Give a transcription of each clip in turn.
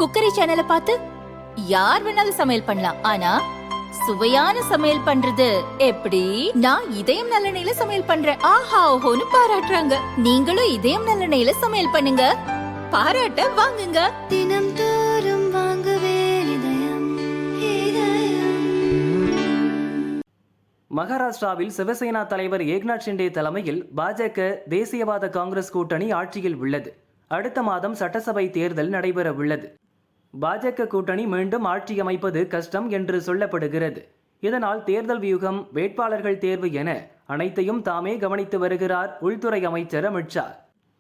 Cookery சேனலை பார்த்து யார் வேணாலும் சமையல் பண்ணலாம். ஆனா சுவையான சமையல் பண்றது எப்படி? நான் இதயம் நல்லெண்ணெயில சமையல் பண்றேன். ஆஹா ஓஹோன்னு பாராட்டுறாங்க. நீங்களும் இதயம் நல்லெண்ணெயில சமையல் பண்ணுங்க, பாராட்ட வாங்குங்க. தினம் தோறும் வாங்குவே இதயம் இதயம். மகாராஷ்டிராவில் சிவசேனா தலைவர் ஏக்நாத் ஷிண்டே தலைமையில் பாஜக தேசியவாத காங்கிரஸ் கூட்டணி ஆட்சியில் உள்ளது. அடுத்த மாதம் சட்டசபை தேர்தல் நடைபெற உள்ளது. பாஜக கூட்டணி மீண்டும் ஆட்சி அமைப்பது கஷ்டம் என்று சொல்லப்படுகிறது. இதனால் தேர்தல் வியூகம், வேட்பாளர்கள் தேர்வு என அனைத்தையும் தாமே கவனித்து வருகிறார் உள்துறை அமைச்சர் அமித் ஷா.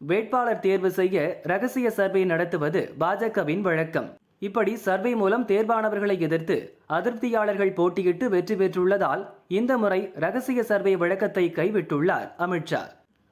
வேட்பாளர் தேர்வு செய்ய ரகசிய சர்வே நடத்துவது பாஜகவின் வழக்கம். இப்படி சர்வே மூலம் தேர்வானவர்களை எதிர்த்து அதிருப்தியாளர்கள் போட்டியிட்டு வெற்றி பெற்றுள்ளதால் இந்த முறை ரகசிய சர்வே வழக்கத்தை கைவிட்டுள்ளார் அமித் ஷா.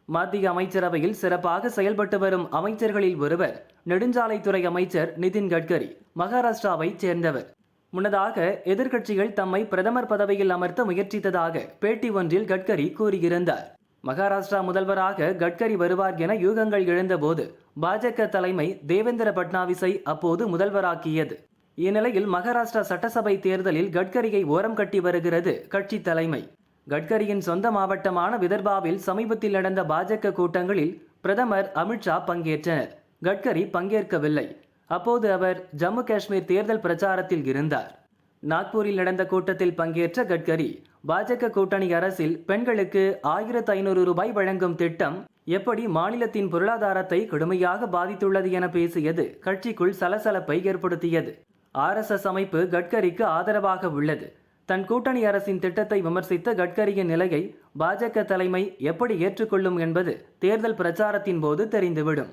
மத்திய அமைச்சரவையில் சிறப்பாக செயல்பட்டு வரும் அமைச்சர்களில் ஒருவர் நெடுஞ்சாலைத்துறை அமைச்சர் நிதின் கட்கரி, மகாராஷ்டிராவைச் சேர்ந்தவர். முன்னதாக எதிர்க்கட்சிகள் தம்மை பிரதமர் பதவியில் அமர்த்த முயற்சித்ததாக பேட்டி ஒன்றில் கட்கரி கூறியிருந்தார். மகாராஷ்டிரா முதல்வராக கட்கரி வருவார் என யூகங்கள் எழுந்தபோது பாஜக தலைமை தேவேந்திர பட்னாவிஸை அப்போது முதல்வராக்கியது. இந்நிலையில் மகாராஷ்டிரா சட்டசபை தேர்தலில் கட்கரியை ஓரம் கட்டி வருகிறது கட்சி தலைமை. கட்கரியின் சொந்த மாவட்டமான விதர்பாவில் சமீபத்தில் நடந்த பாஜக கூட்டங்களில் பிரதமர் அமித் ஷா பங்கேற்றனர். கட்கரி பங்கேற்கவில்லை. அப்போது அவர் ஜம்மு காஷ்மீர் தேர்தல் பிரச்சாரத்தில் இருந்தார். நாக்பூரில் நடந்த கூட்டத்தில் பங்கேற்ற கட்கரி, பாஜக கூட்டணி அரசில் பெண்களுக்கு 1500 ரூபாய் வழங்கும் திட்டம் எப்படி மாநிலத்தின் பொருளாதாரத்தை கடுமையாக பாதித்துள்ளது என பேசியது கட்சிக்குள் சலசலப்பை ஏற்படுத்தியது. RSS அமைப்பு கட்கரிக்கு ஆதரவாக உள்ளது. தன் கூட்டணி அரசின் திட்டத்தை விமர்சித்த கட்கரியின் நிலையை பாஜக தலைமை எப்படி ஏற்றுக்கொள்ளும் என்பது தேர்தல் பிரச்சாரத்தின் போது தெரிந்துவிடும்.